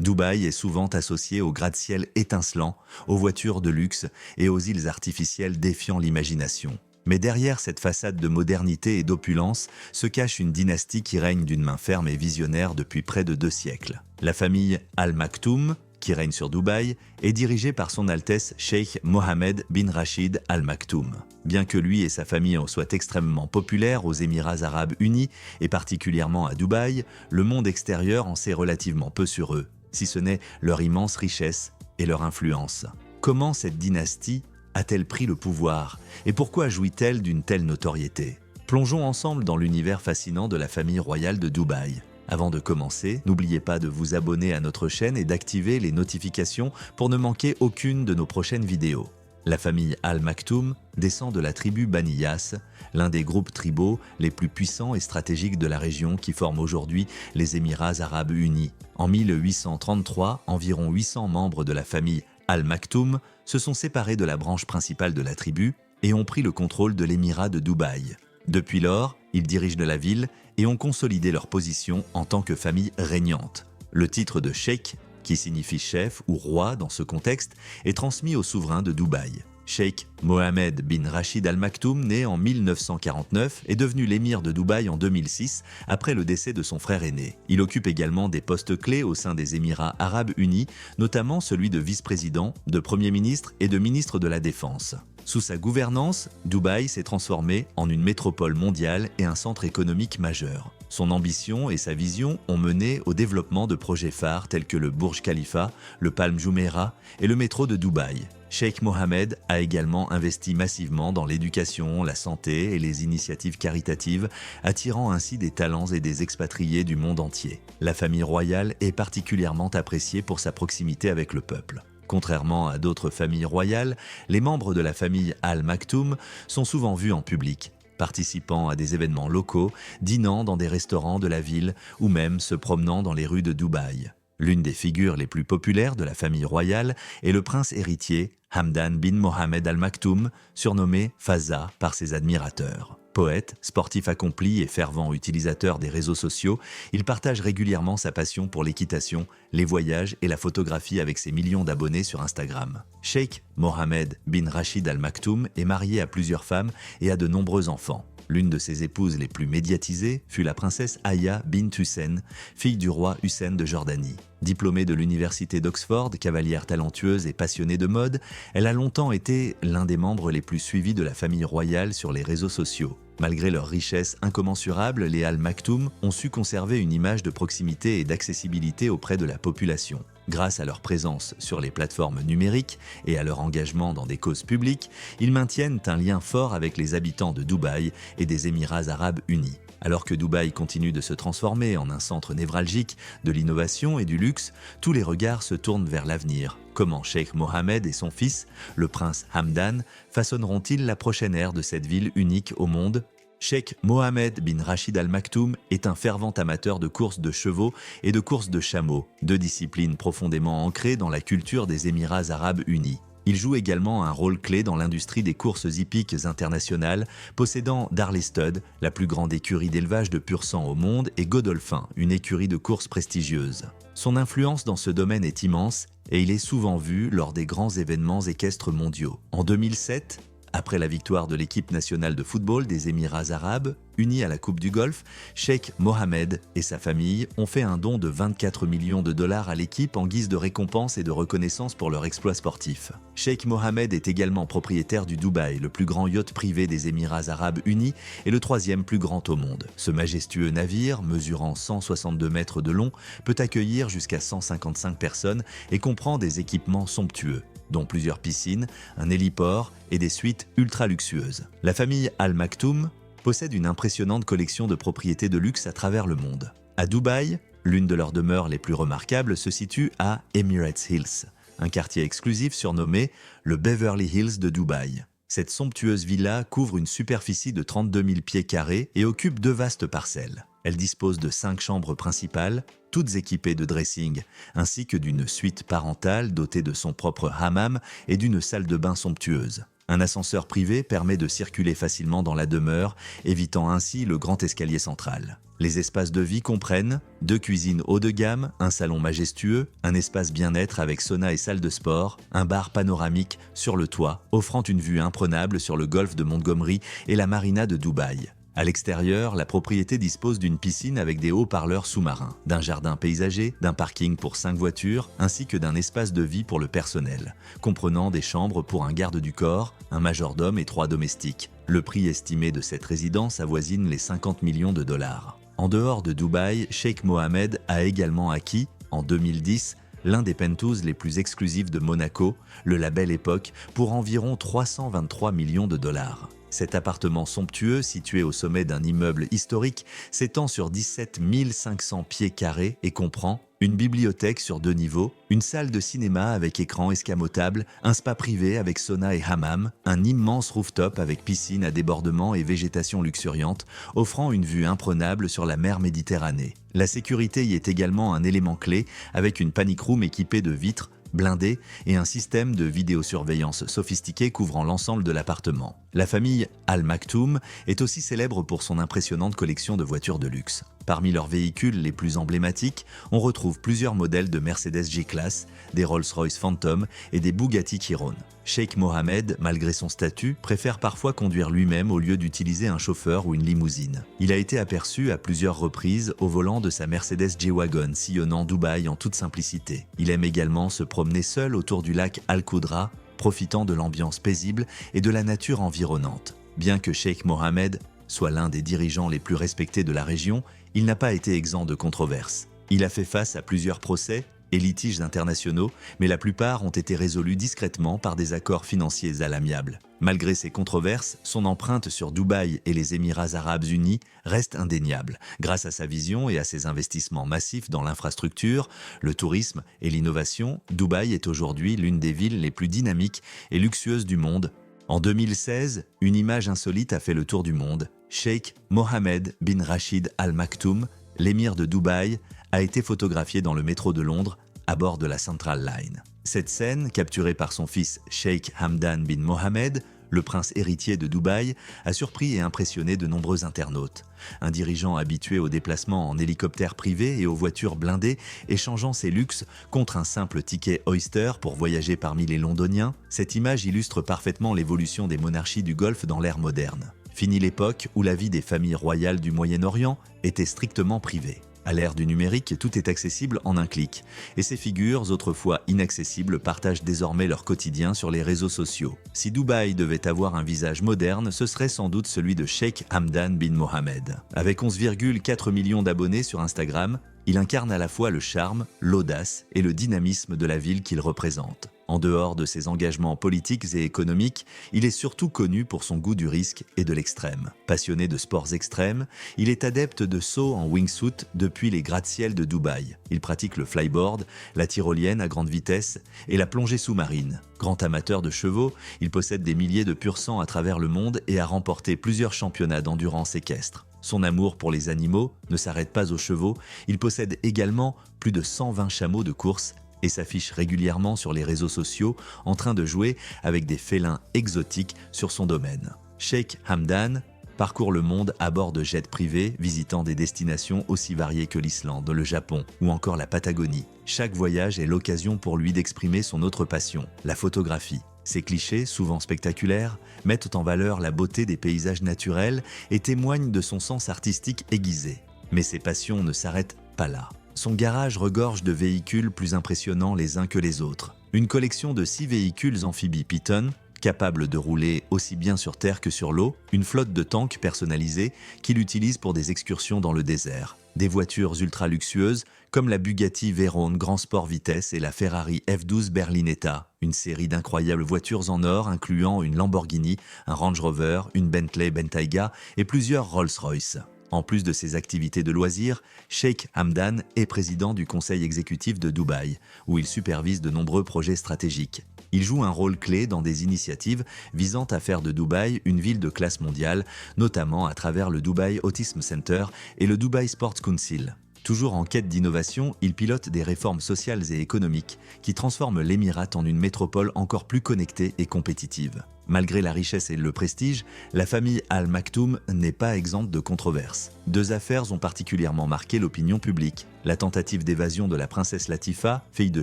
Dubaï est souvent associé aux gratte-ciel étincelants, aux voitures de luxe et aux îles artificielles défiant l'imagination. Mais derrière cette façade de modernité et d'opulence se cache une dynastie qui règne d'une main ferme et visionnaire depuis près de 2 siècles. La famille Al Maktoum, qui règne sur Dubaï, est dirigée par son Altesse Cheikh Mohammed bin Rachid Al Maktoum. Bien que lui et sa famille en soient extrêmement populaires aux Émirats arabes unis et particulièrement à Dubaï, le monde extérieur en sait relativement peu sur eux, si ce n'est leur immense richesse et leur influence. Comment cette dynastie a-t-elle pris le pouvoir et pourquoi jouit-elle d'une telle notoriété? Plongeons ensemble dans l'univers fascinant de la famille royale de Dubaï. Avant de commencer, n'oubliez pas de vous abonner à notre chaîne et d'activer les notifications pour ne manquer aucune de nos prochaines vidéos. La famille Al Maktoum descend de la tribu Bani Yas, l'un des groupes tribaux les plus puissants et stratégiques de la région qui forment aujourd'hui les Émirats arabes unis. En 1833, environ 800 membres de la famille Al Maktoum se sont séparés de la branche principale de la tribu et ont pris le contrôle de l'émirat de Dubaï. Depuis lors, ils dirigent de la ville et ont consolidé leur position en tant que famille régnante. Le titre de cheikh, qui signifie chef ou roi dans ce contexte, est transmis au souverain de Dubaï. Cheikh Mohammed bin Rachid Al Maktoum, né en 1949, est devenu l'émir de Dubaï en 2006 après le décès de son frère aîné. Il occupe également des postes clés au sein des Émirats arabes unis, notamment celui de vice-président, de premier ministre et de ministre de la Défense. Sous sa gouvernance, Dubaï s'est transformé en une métropole mondiale et un centre économique majeur. Son ambition et sa vision ont mené au développement de projets phares tels que le Burj Khalifa, le Palm Jumeirah et le métro de Dubaï. Cheikh Mohammed a également investi massivement dans l'éducation, la santé et les initiatives caritatives, attirant ainsi des talents et des expatriés du monde entier. La famille royale est particulièrement appréciée pour sa proximité avec le peuple. Contrairement à d'autres familles royales, les membres de la famille Al Maktoum sont souvent vus en public, participant à des événements locaux, dînant dans des restaurants de la ville ou même se promenant dans les rues de Dubaï. L'une des figures les plus populaires de la famille royale est le prince héritier Hamdan bin Mohammed Al Maktoum, surnommé Fazza par ses admirateurs. Poète, sportif accompli et fervent utilisateur des réseaux sociaux, il partage régulièrement sa passion pour l'équitation, les voyages et la photographie avec ses millions d'abonnés sur Instagram. Cheikh Mohammed bin Rachid Al Maktoum est marié à plusieurs femmes et a de nombreux enfants. L'une de ses épouses les plus médiatisées fut la princesse Aya bint Hussein, fille du roi Hussein de Jordanie. Diplômée de l'université d'Oxford, cavalière talentueuse et passionnée de mode, elle a longtemps été l'un des membres les plus suivis de la famille royale sur les réseaux sociaux. Malgré leur richesse incommensurable, les Al Maktoum ont su conserver une image de proximité et d'accessibilité auprès de la population. Grâce à leur présence sur les plateformes numériques et à leur engagement dans des causes publiques, ils maintiennent un lien fort avec les habitants de Dubaï et des Émirats arabes unis. Alors que Dubaï continue de se transformer en un centre névralgique de l'innovation et du luxe, tous les regards se tournent vers l'avenir. Comment Cheikh Mohammed et son fils, le prince Hamdan, façonneront-ils la prochaine ère de cette ville unique au monde ? Cheikh Mohammed bin Rachid Al Maktoum est un fervent amateur de courses de chevaux et de courses de chameaux, deux disciplines profondément ancrées dans la culture des Émirats arabes unis. Il joue également un rôle clé dans l'industrie des courses hippiques internationales, possédant Darley Stud, la plus grande écurie d'élevage de pur sang au monde, et Godolphin, une écurie de courses prestigieuse. Son influence dans ce domaine est immense et il est souvent vu lors des grands événements équestres mondiaux. En 2007, après la victoire de l'équipe nationale de football des Émirats arabes, unis à la Coupe du Golfe, Cheikh Mohammed et sa famille ont fait un don de 24 millions de dollars à l'équipe en guise de récompense et de reconnaissance pour leur exploit sportif. Cheikh Mohammed est également propriétaire du Dubaï, le plus grand yacht privé des Émirats arabes unis et le troisième plus grand au monde. Ce majestueux navire, mesurant 162 mètres de long, peut accueillir jusqu'à 155 personnes et comprend des équipements somptueux, dont plusieurs piscines, un héliport et des suites ultra luxueuses. La famille Al Maktoum possède une impressionnante collection de propriétés de luxe à travers le monde. À Dubaï, l'une de leurs demeures les plus remarquables se situe à Emirates Hills, un quartier exclusif surnommé le Beverly Hills de Dubaï. Cette somptueuse villa couvre une superficie de 32 000 pieds carrés et occupe 2 vastes parcelles. Elle dispose de 5 chambres principales, toutes équipées de dressing, ainsi que d'une suite parentale dotée de son propre hammam et d'une salle de bain somptueuse. Un ascenseur privé permet de circuler facilement dans la demeure, évitant ainsi le grand escalier central. Les espaces de vie comprennent 2 cuisines haut de gamme, un salon majestueux, un espace bien-être avec sauna et salle de sport, un bar panoramique sur le toit, offrant une vue imprenable sur le golfe de Montgomery et la marina de Dubaï. À l'extérieur, la propriété dispose d'une piscine avec des haut-parleurs sous-marins, d'un jardin paysager, d'un parking pour 5 voitures, ainsi que d'un espace de vie pour le personnel, comprenant des chambres pour un garde du corps, un majordome et 3 domestiques. Le prix estimé de cette résidence avoisine les 50 millions de dollars. En dehors de Dubaï, Sheikh Mohammed a également acquis, en 2010, l'un des penthouses les plus exclusifs de Monaco, le label Époque, pour environ 323 millions de dollars. Cet appartement somptueux, situé au sommet d'un immeuble historique, s'étend sur 17 500 pieds carrés et comprend une bibliothèque sur 2 niveaux, une salle de cinéma avec écran escamotable, un spa privé avec sauna et hammam, un immense rooftop avec piscine à débordement et végétation luxuriante, offrant une vue imprenable sur la mer Méditerranée. La sécurité y est également un élément clé, avec une panic room équipée de vitres, blindé et un système de vidéosurveillance sophistiqué couvrant l'ensemble de l'appartement. La famille Al Maktoum est aussi célèbre pour son impressionnante collection de voitures de luxe. Parmi leurs véhicules les plus emblématiques, on retrouve plusieurs modèles de Mercedes G-Class, des Rolls-Royce Phantom et des Bugatti Chiron. Sheikh Mohammed, malgré son statut, préfère parfois conduire lui-même au lieu d'utiliser un chauffeur ou une limousine. Il a été aperçu à plusieurs reprises au volant de sa Mercedes G-Wagon sillonnant Dubaï en toute simplicité. Il aime également se promener seul autour du lac Al-Qudra, profitant de l'ambiance paisible et de la nature environnante. Bien que Sheikh Mohammed soit l'un des dirigeants les plus respectés de la région, il n'a pas été exempt de controverses. Il a fait face à plusieurs procès et litiges internationaux, mais la plupart ont été résolus discrètement par des accords financiers à l'amiable. Malgré ces controverses, son empreinte sur Dubaï et les Émirats arabes unis reste indéniable, grâce à sa vision et à ses investissements massifs dans l'infrastructure, le tourisme et l'innovation. Dubaï est aujourd'hui l'une des villes les plus dynamiques et luxueuses du monde. En 2016, une image insolite a fait le tour du monde. Sheikh Mohammed bin Rachid Al Maktoum, l'émir de Dubaï, a été photographié dans le métro de Londres à bord de la Central Line. Cette scène, capturée par son fils Sheikh Hamdan bin Mohammed, le prince héritier de Dubaï, a surpris et impressionné de nombreux internautes. Un dirigeant habitué aux déplacements en hélicoptère privé et aux voitures blindées, échangeant ses luxes contre un simple ticket Oyster pour voyager parmi les Londoniens, cette image illustre parfaitement l'évolution des monarchies du Golfe dans l'ère moderne. Fini l'époque où la vie des familles royales du Moyen-Orient était strictement privée. À l'ère du numérique, tout est accessible en un clic, et ces figures, autrefois inaccessibles, partagent désormais leur quotidien sur les réseaux sociaux. Si Dubaï devait avoir un visage moderne, ce serait sans doute celui de Sheikh Hamdan bin Mohammed. Avec 11,4 millions d'abonnés sur Instagram, il incarne à la fois le charme, l'audace et le dynamisme de la ville qu'il représente. En dehors de ses engagements politiques et économiques, il est surtout connu pour son goût du risque et de l'extrême. Passionné de sports extrêmes, il est adepte de saut en wingsuit depuis les gratte-ciel de Dubaï. Il pratique le flyboard, la tyrolienne à grande vitesse et la plongée sous-marine. Grand amateur de chevaux, il possède des milliers de pur-sang à travers le monde et a remporté plusieurs championnats d'endurance équestre. Son amour pour les animaux ne s'arrête pas aux chevaux, il possède également plus de 120 chameaux de course et s'affiche régulièrement sur les réseaux sociaux en train de jouer avec des félins exotiques sur son domaine. Sheikh Hamdan parcourt le monde à bord de jets privés, visitant des destinations aussi variées que l'Islande, le Japon ou encore la Patagonie. Chaque voyage est l'occasion pour lui d'exprimer son autre passion, la photographie. Ces clichés, souvent spectaculaires, mettent en valeur la beauté des paysages naturels et témoignent de son sens artistique aiguisé. Mais ses passions ne s'arrêtent pas là. Son garage regorge de véhicules plus impressionnants les uns que les autres. Une collection de 6 véhicules amphibies Python, capables de rouler aussi bien sur terre que sur l'eau, une flotte de tanks personnalisés qu'il utilise pour des excursions dans le désert, des voitures ultra luxueuses comme la Bugatti Veyron Grand Sport Vitesse et la Ferrari F12 Berlinetta, une série d'incroyables voitures en or incluant une Lamborghini, un Range Rover, une Bentley Bentayga et plusieurs Rolls-Royce. En plus de ses activités de loisirs, Sheikh Hamdan est président du conseil exécutif de Dubaï, où il supervise de nombreux projets stratégiques. Il joue un rôle clé dans des initiatives visant à faire de Dubaï une ville de classe mondiale, notamment à travers le Dubai Autism Center et le Dubai Sports Council. Toujours en quête d'innovation, il pilote des réformes sociales et économiques qui transforment l'Émirat en une métropole encore plus connectée et compétitive. Malgré la richesse et le prestige, la famille Al Maktoum n'est pas exempte de controverses. Deux affaires ont particulièrement marqué l'opinion publique. La tentative d'évasion de la princesse Latifa, fille de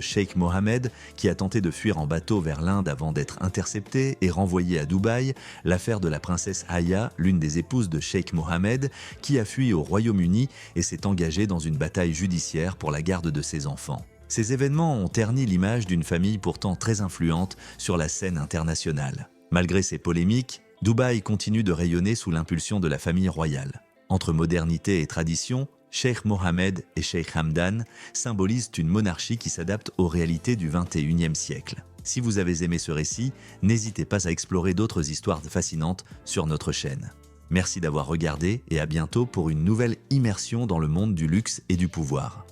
Sheikh Mohammed, qui a tenté de fuir en bateau vers l'Inde avant d'être interceptée et renvoyée à Dubaï, l'affaire de la princesse Aya, l'une des épouses de Sheikh Mohammed, qui a fui au Royaume-Uni et s'est engagée dans une bataille judiciaire pour la garde de ses enfants. Ces événements ont terni l'image d'une famille pourtant très influente sur la scène internationale. Malgré ces polémiques, Dubaï continue de rayonner sous l'impulsion de la famille royale. Entre modernité et tradition, Sheikh Mohammed et Sheikh Hamdan symbolisent une monarchie qui s'adapte aux réalités du XXIe siècle. Si vous avez aimé ce récit, n'hésitez pas à explorer d'autres histoires fascinantes sur notre chaîne. Merci d'avoir regardé et à bientôt pour une nouvelle immersion dans le monde du luxe et du pouvoir.